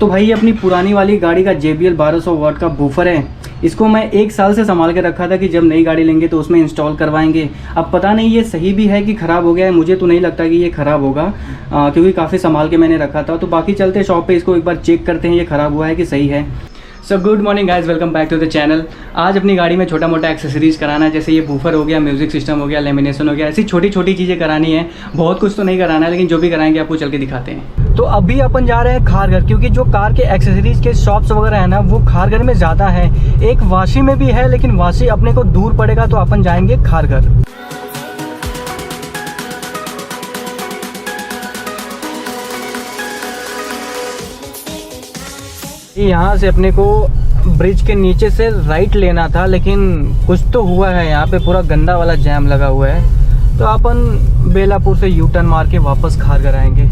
तो भाई ये अपनी पुरानी वाली गाड़ी का JBL 1200 वाट का बूफर है। इसको मैं 1 साल से संभाल के रखा था कि जब नई गाड़ी लेंगे तो उसमें इंस्टॉल करवाएंगे। अब पता नहीं ये सही भी है कि ख़राब हो गया है, मुझे तो नहीं लगता कि ये ख़राब होगा क्योंकि काफ़ी संभाल के मैंने रखा था। तो बाकी चलते शॉप पे इसको एक बार चेक करते हैं ये ख़राब हुआ है कि सही है। So good morning guys, welcome back to the channel. आज अपनी गाड़ी में छोटा मोटा एक्सेसरीज कराना है, जैसे ये बूफर हो गया, म्यूजिक सिस्टम हो गया, लेमिनेशन हो गया, ऐसी छोटी छोटी चीज़ें करानी है। बहुत कुछ तो नहीं कराना है, लेकिन जो भी कराएंगे आपको चल के दिखाते हैं। तो अभी अपन जा रहे हैं खारघर, क्योंकि जो कार के एक्सेसरीज के शॉप्स वगैरह है ना वो खारघर में ज़्यादा है। एक वाशी में भी है, लेकिन वाशी अपने को दूर पड़ेगा, तो अपन जाएंगे खारघर। यहाँ से अपने को ब्रिज के नीचे से राइट लेना था, लेकिन कुछ तो हुआ है, यहाँ पे पूरा गंदा वाला जैम लगा हुआ है। तो अपन बेलापुर से यू टर्न मार के वापस खारघर आएंगे।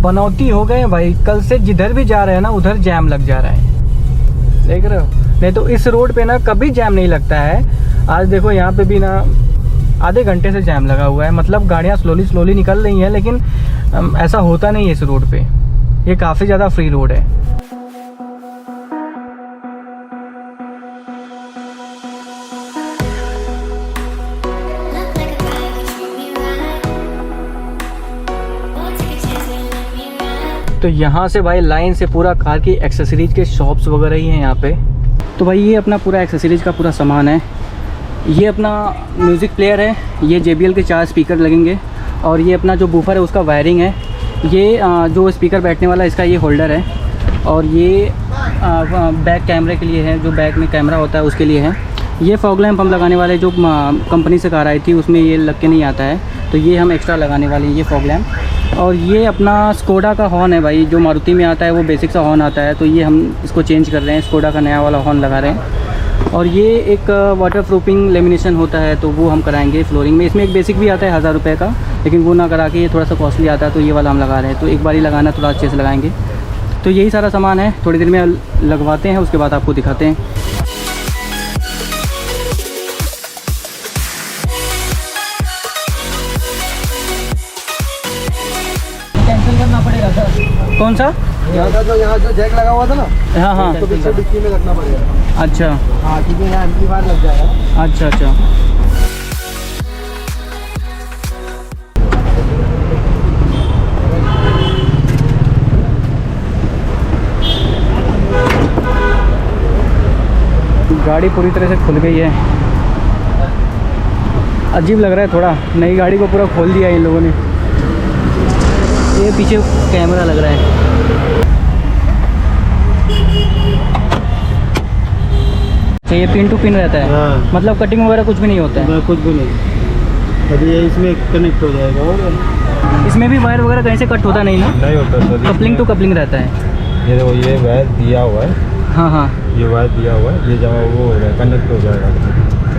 पनौती हो गए भाई, कल से जिधर भी जा रहे हैं ना उधर जैम लग जा रहा है, देख रहे हो। नहीं तो इस रोड पे ना कभी जैम नहीं लगता है। आज देखो यहाँ पे भी ना आधे घंटे से जैम लगा हुआ है। मतलब गाड़ियाँ स्लोली निकल रही हैं, लेकिन ऐसा होता नहीं है इस रोड पे। ये काफ़ी ज़्यादा फ्री रोड है। तो यहाँ से भाई लाइन से पूरा कार की एक्सेसरीज के शॉप्स वगैरह ही हैं यहाँ पे। तो भाई ये अपना पूरा एक्सेसरीज का पूरा सामान है। ये अपना म्यूज़िक प्लेयर है, ये JBL के 4 स्पीकर लगेंगे, और ये अपना जो बूफर है उसका वायरिंग है। ये जो स्पीकर बैठने वाला इसका ये होल्डर है, और ये बैक कैमरे के लिए है, जो बैक में कैमरा होता है उसके लिए है। ये फॉग लैंप हम लगाने वाले, जो कंपनी से कार आई थी उसमें ये लग के नहीं आता है, तो ये हम एक्स्ट्रा लगाने वाले हैं, ये फॉग लैंप। और ये अपना स्कोडा का हॉर्न है भाई, जो मारुति में आता है वो बेसिक सा हॉर्न आता है, तो ये हम इसको चेंज कर रहे हैं, स्कोडा का नया वाला हॉर्न लगा रहे हैं। और ये एक वाटर प्रूफिंग लेमिनेशन होता है, तो वो हम कराएंगे फ्लोरिंग में। इसमें एक बेसिक भी आता है 1000 रुपये का, लेकिन वो ना करा के ये थोड़ा सा कॉस्टली आता है, तो ये वाला हम लगा रहे हैं। तो एक बार ही लगाना, थोड़ा अच्छे से लगाएंगे। तो यही सारा सामान है, थोड़ी देर में लगवाते हैं, उसके बाद आपको दिखाते हैं। कैंसिल करना पड़ेगा सर। कौन सा? यहाँ जो जैक लगा हुआ था ना, हाँ हाँ, तो पीछे डिक्की में रखना पड़ेगा। अच्छा हाँ, क्योंकि यहाँ एम्पलीफायर लग जाएगा। अच्छा अच्छा। गाड़ी पूरी तरह से खुल गई है। अजीब लग रहा है थोड़ा, नई गाड़ी को पूरा खोल दिया इन लोगों ने। ये पीछे कैमरा लग रहा है। तो ये पिन टू पिन रहता है। हाँ। मतलब कटिंग वगैरह कुछ भी नहीं होता है? कुछ भी नहीं। अभी ये इसमें कनेक्ट हो जाएगा। और इसमें भी वायर वगैरह कहीं से कट होता नहीं ना? नहीं होता सर, कपलिंग टू कपलिंग रहता है। ये देखो, ये वायर दिया हुआ है। हाँ हाँ, ये वायर दिया हुआ है, ये जब वो हो जाएगा कनेक्ट हो जाएगा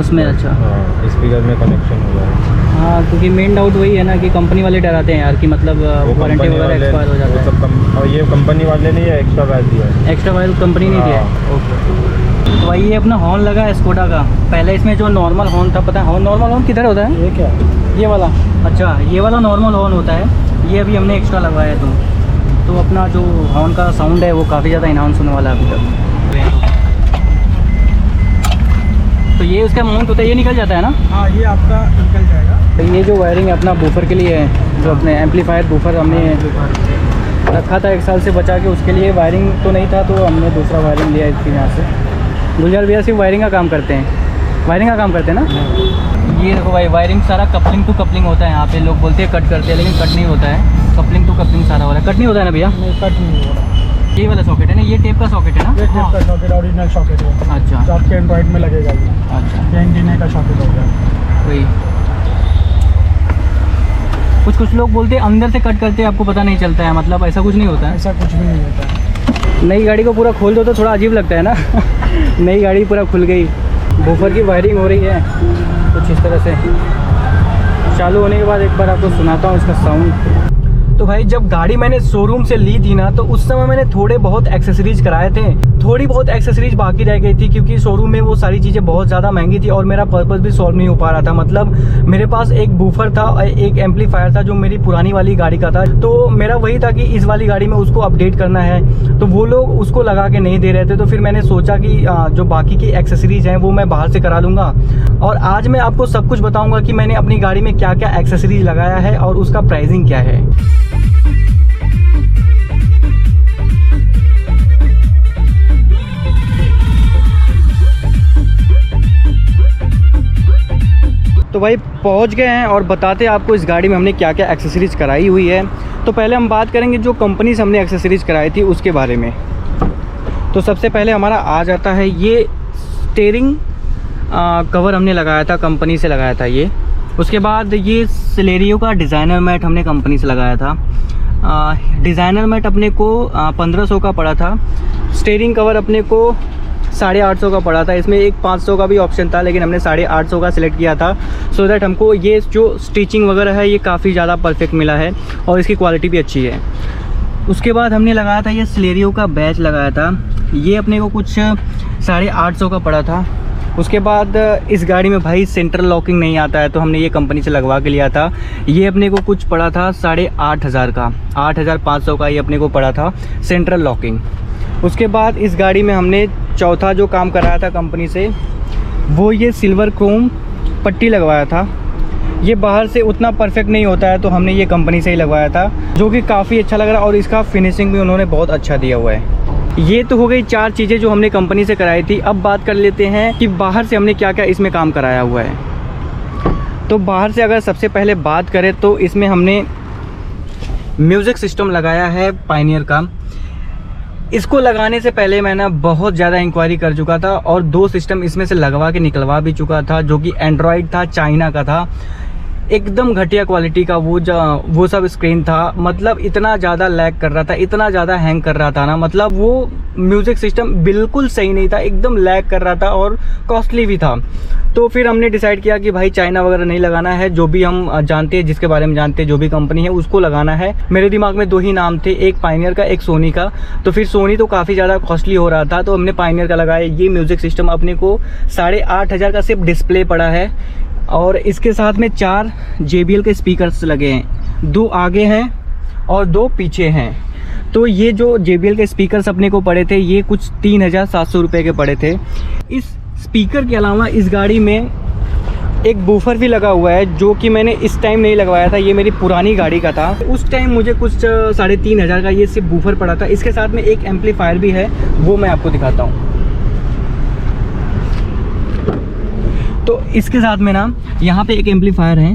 उसमें। अच्छा हाँ, स्पीकर में कनेक्शन हो जाएगा। हाँ, क्योंकि मेन डाउट वही है ना कि कंपनी वाले डराते हैं यार कि मतलब वारंटी वगैरह एक्सपायर हो जाता है। और ये कंपनी वाले नहीं है, एक्स्ट्रा वायर दिया है। एक्स्ट्रा वायर कंपनी नहीं दिया है। ओके। तो भाई ये अपना हॉर्न लगा है स्कोडा का। पहले इसमें जो नॉर्मल हॉर्न था, पता है नॉर्मल हॉर्न किधर होता है? ये क्या है? ये वाला। अच्छा, ये वाला नॉर्मल हॉर्न होता है, ये अभी हमने एक्स्ट्रा लगवाया है। तो अपना जो हॉर्न का साउंड है वो काफ़ी ज़्यादा इनहाउंस होने वाला है अभी तक। तो ये उसका माउंट होता है, ये निकल जाता है ना? हाँ, ये आपका निकल जाएगा। तो ये जो वायरिंग है अपना बूफर के लिए है, जो अपने एम्पलीफायर बूफर हमने रखा था 1 साल से बचा के, उसके लिए वायरिंग तो नहीं था, तो हमने दूसरा वायरिंग लिया इसके यहाँ से। गुलजार भैया सिर्फ वायरिंग का काम करते हैं, वायरिंग का काम करते हैं ना? ये देखो भाई, वायरिंग सारा कपलिंग टू कपलिंग होता है। यहाँ पे लोग बोलते हैं कट करते हैं, लेकिन कट नहीं होता है। कपलिंग टू कपलिंग सारा हो रहा है। कट नहीं होता है ना भैया? नहीं, कट नहीं हो रहा। ये वाला सॉकेट है ना, ये टेप का सॉकेट है ना? ये टेप का सॉकेट, ओरिजिनल सॉकेट है। अच्छा, जो आपके एंड्रॉइड में लगेगा ये। अच्छा, ये एंटीना का सॉकेट हो गया। वही। कुछ लोग बोलते हैं अंदर से कट करते हैं, आपको पता नहीं चलता है। मतलब ऐसा कुछ नहीं होता है? ऐसा कुछ भी नहीं होता है। नई गाड़ी को पूरा खोल दो तो थोड़ा अजीब लगता है ना। नई गाड़ी पूरा खुल गई। बूफर की वायरिंग हो रही है कुछ इस तरह से। चालू होने के बाद एक बार आपको सुनाता हूँ इसका साउंड। तो भाई जब गाड़ी मैंने शोरूम से ली थी ना, तो उस समय मैंने थोड़े बहुत एक्सेसरीज कराए थे, थोड़ी बहुत एक्सेसरीज बाकी रह गई थी, क्योंकि शोरूम में वो सारी चीज़ें बहुत ज़्यादा महंगी थी और मेरा पर्पस भी सॉल्व नहीं हो पा रहा था। मतलब मेरे पास एक बूफर था और एक एम्पलीफायर था जो मेरी पुरानी वाली गाड़ी का था, तो मेरा वही था कि इस वाली गाड़ी में उसको अपडेट करना है, तो वो लोग उसको लगा के नहीं दे रहे थे। तो फिर मैंने सोचा कि जो बाकी की एक्सेसरीज हैं वो मैं बाहर से करा लूँगा। और आज मैं आपको सब कुछ बताऊँगा कि मैंने अपनी गाड़ी में क्या क्या एक्सेसरीज लगाया है और उसका प्राइसिंग क्या है। तो भाई पहुंच गए हैं और बताते हैं आपको इस गाड़ी में हमने क्या क्या एक्सेसरीज कराई हुई है। तो पहले हम बात करेंगे जो कंपनी से हमने एक्सेसरीज कराई थी उसके बारे में। तो सबसे पहले हमारा आ जाता है ये स्टीयरिंग कवर हमने लगाया था, कंपनी से लगाया था ये। उसके बाद ये सिलेरियो का डिज़ाइनर मैट हमने कंपनी से लगाया था। डिज़ाइनर मैट अपने को 1500 का पड़ा था। स्टीयरिंग कवर अपने को 850 का पड़ा था। इसमें एक 500 का भी ऑप्शन था, लेकिन हमने 850 का सिलेक्ट किया था सो दैट हमको ये जो स्टिचिंग वगैरह है ये काफ़ी ज़्यादा परफेक्ट मिला है और इसकी क्वालिटी भी अच्छी है। उसके बाद हमने लगाया था ये सिलेरियो का बैच लगाया था, ये अपने को कुछ 850 का पड़ा था। उसके बाद इस गाड़ी में भाई सेंट्रल लॉकिंग नहीं आता है, तो हमने ये कंपनी से लगवा के लिया था। ये अपने को कुछ पड़ा था 8500 का, 8500 का ये अपने को पड़ा था सेंट्रल लॉकिंग। उसके बाद इस गाड़ी में हमने चौथा जो काम कराया था कंपनी से, वो ये सिल्वर क्रोम पट्टी लगवाया था। ये बाहर से उतना परफेक्ट नहीं होता है, तो हमने ये कंपनी से ही लगवाया था, जो कि काफ़ी अच्छा लग रहा है और इसका फिनिशिंग भी उन्होंने बहुत अच्छा दिया हुआ है। ये तो हो गई 4 चीज़ें जो हमने कंपनी से कराई थी। अब बात कर लेते हैं कि बाहर से हमने क्या क्या इसमें काम कराया हुआ है। तो बाहर से अगर सबसे पहले बात करें तो इसमें हमने म्यूज़िक सिस्टम लगाया है पायनियर का। इसको लगाने से पहले मैं ना बहुत ज़्यादा इंक्वायरी कर चुका था और 2 सिस्टम इसमें से लगवा के निकलवा भी चुका था, जो कि एंड्रॉयड था, चाइना का था, एकदम घटिया क्वालिटी का वो सब स्क्रीन था। मतलब इतना ज़्यादा लैग कर रहा था, इतना ज़्यादा हैंग कर रहा था ना, मतलब वो म्यूज़िक सिस्टम बिल्कुल सही नहीं था, एकदम लैग कर रहा था और कॉस्टली भी था। तो फिर हमने डिसाइड किया कि भाई चाइना वगैरह नहीं लगाना है, जो भी हम जानते हैं, जिसके बारे में जानते हैं, जो भी कंपनी है उसको लगाना है। मेरे दिमाग में 2 ही नाम थे, एक पायनियर का, एक सोनी का। तो फिर सोनी तो काफ़ी ज़्यादा कॉस्टली हो रहा था, तो हमने पायनियर का लगाया। ये म्यूज़िक सिस्टम अपने को 8500 का सिर्फ डिस्प्ले पड़ा है और इसके साथ में 4 JBL के स्पीकर्स लगे हैं, 2 आगे हैं और 2 पीछे हैं। तो ये जो JBL के स्पीकर्स अपने को पड़े थे ये कुछ 3700 रुपये के पड़े थे। इस स्पीकर के अलावा इस गाड़ी में एक बूफर भी लगा हुआ है, जो कि मैंने इस टाइम नहीं लगवाया था, ये मेरी पुरानी गाड़ी का था। उस टाइम मुझे कुछ 3500 का ये सिर्फ बूफर पड़ा था। इसके साथ में एक एम्पलीफायर भी है, वो मैं आपको दिखाता हूँ। तो इसके साथ में ना यहाँ पे एक एम्पलीफायर है,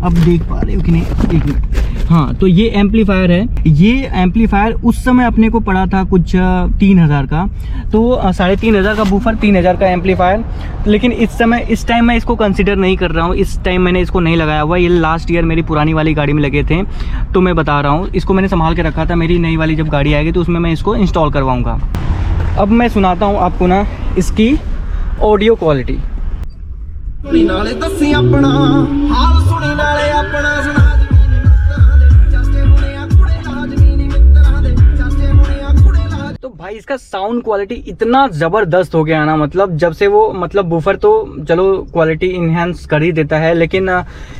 अब देख पा रहे हो कि नहीं, 1 मिनट। हाँ, तो ये एम्पलीफायर है। ये एम्पलीफायर उस समय अपने को पड़ा था कुछ 3000 का, तो 3500 का बूफर, 3000 का एम्पलीफायर। लेकिन इस टाइम मैं इसको कंसिडर नहीं कर रहा हूँ, इस टाइम मैंने इसको नहीं लगाया हुआ। ये लास्ट ईयर मेरी पुरानी वाली गाड़ी में लगे थे, तो मैं बता रहा हूँ, इसको मैंने संभाल के रखा था। मेरी नई वाली जब गाड़ी आएगी तो उसमें मैं इसको इंस्टॉल करवाऊँगा। अब मैं सुनाता हूँ आपको ना इसकी ऑडियो क्वालिटी। सुनी नाले दसी अपना हाल, सुनी नाले अपना सुना तो भाई इसका साउंड क्वालिटी इतना ज़बरदस्त हो गया ना, मतलब जब से वो, मतलब बूफर तो चलो क्वालिटी इन्हेंस कर ही देता है, लेकिन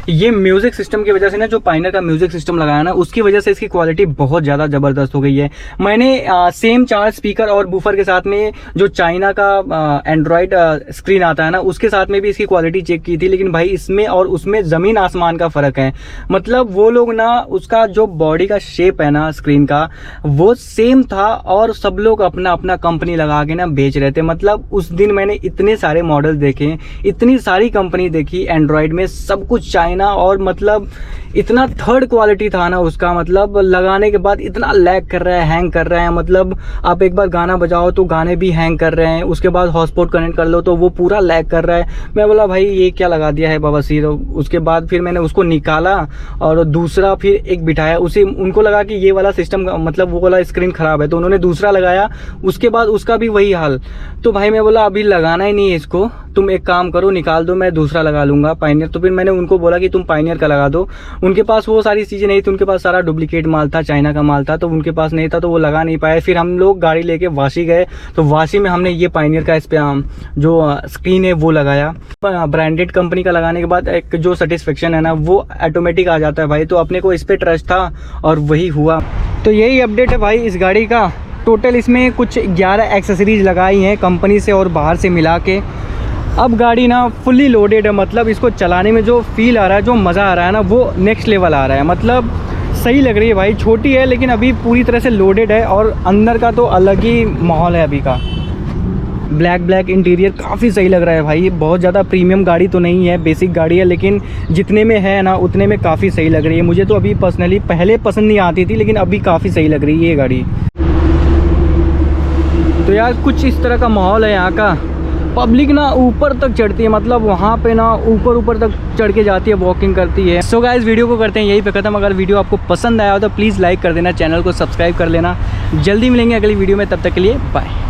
ये म्यूज़िक सिस्टम की वजह से ना, जो पायनियर का म्यूज़िक सिस्टम लगाया ना, उसकी वजह से इसकी क्वालिटी बहुत ज़्यादा ज़बरदस्त हो गई है। मैंने सेम 4 स्पीकर और बूफर के साथ में जो चाइना का एंड्रॉयड स्क्रीन आता है ना, उसके साथ में भी इसकी क्वालिटी चेक की थी, लेकिन भाई इसमें और उसमें ज़मीन आसमान का फ़र्क है। मतलब वो लोग ना, उसका जो बॉडी का शेप है ना स्क्रीन का, वो सेम था और सब लोग अपना अपना कंपनी लगा के ना बेच रहे थे। मतलब उस दिन मैंने इतने सारे मॉडल देखे, इतनी सारी कंपनी देखी एंड्रॉयड में, सब कुछ चाइना, और मतलब इतना थर्ड क्वालिटी था ना उसका, मतलब लगाने के बाद इतना लैग कर रहा है, हैंग कर रहा है। मतलब आप एक बार गाना बजाओ तो गाने भी हैंग कर रहे हैं, उसके बाद हॉटस्पॉट कनेक्ट कर लो तो वो पूरा लैग कर रहा है। मैं बोला भाई ये क्या लगा दिया है बवासीर। उसके बाद फिर मैंने उसको निकाला और दूसरा फिर एक बिठाया, उसी उनको लगा कि ये वाला सिस्टम, मतलब वो वाला स्क्रीन ख़राब है, तो उन्होंने दूसरा लगाया उसके बाद उसका भी वही हाल। तो भाई मैं बोला अभी लगाना ही नहीं है इसको, तुम एक काम करो निकाल दो, मैं दूसरा लगा लूँगा पायनियर। तो फिर मैंने उनको बोला कि तुम पायनियर का लगा दो। उनके पास वो सारी चीज़ें नहीं थी, उनके पास सारा डुप्लीकेट माल था, चाइना का माल था, तो उनके पास नहीं था तो वो लगा नहीं पाए। फिर हम लोग गाड़ी लेके वाशी गए, तो वाशी में हमने ये पायनियर का इस पर जो स्क्रीन है वो लगाया। ब्रांडेड कंपनी का लगाने के बाद एक जो सेटिस्फेक्शन है ना वो ऑटोमेटिक आ जाता है भाई। तो अपने को इस पर ट्रस्ट था और वही हुआ। तो यही अपडेट है भाई इस गाड़ी का। टोटल इसमें कुछ 11 एक्सेसरीज लगाई हैं कंपनी से और बाहर से मिला के। अब गाड़ी ना फुल्ली लोडेड है, मतलब इसको चलाने में जो फील आ रहा है, जो मज़ा आ रहा है ना, वो नेक्स्ट लेवल आ रहा है। मतलब सही लग रही है भाई। छोटी है लेकिन अभी पूरी तरह से लोडेड है और अंदर का तो अलग ही माहौल है अभी का। ब्लैक इंटीरियर काफ़ी सही लग रहा है भाई। बहुत ज़्यादा प्रीमियम गाड़ी तो नहीं है, बेसिक गाड़ी है, लेकिन जितने में है ना उतने में काफ़ी सही लग रही है। मुझे तो अभी पर्सनली पहले पसंद नहीं आती थी, लेकिन अभी काफ़ी सही लग रही है ये गाड़ी। तो यार कुछ इस तरह का माहौल है यहाँ का। पब्लिक ना ऊपर तक चढ़ती है, मतलब वहाँ पे ना ऊपर तक चढ़ के जाती है, वॉकिंग करती है। सो गाइस वीडियो को करते हैं यही पे ख़त्म। अगर वीडियो आपको पसंद आया हो तो प्लीज़ लाइक कर देना, चैनल को सब्सक्राइब कर लेना। जल्दी मिलेंगे अगली वीडियो में, तब तक के लिए बाय।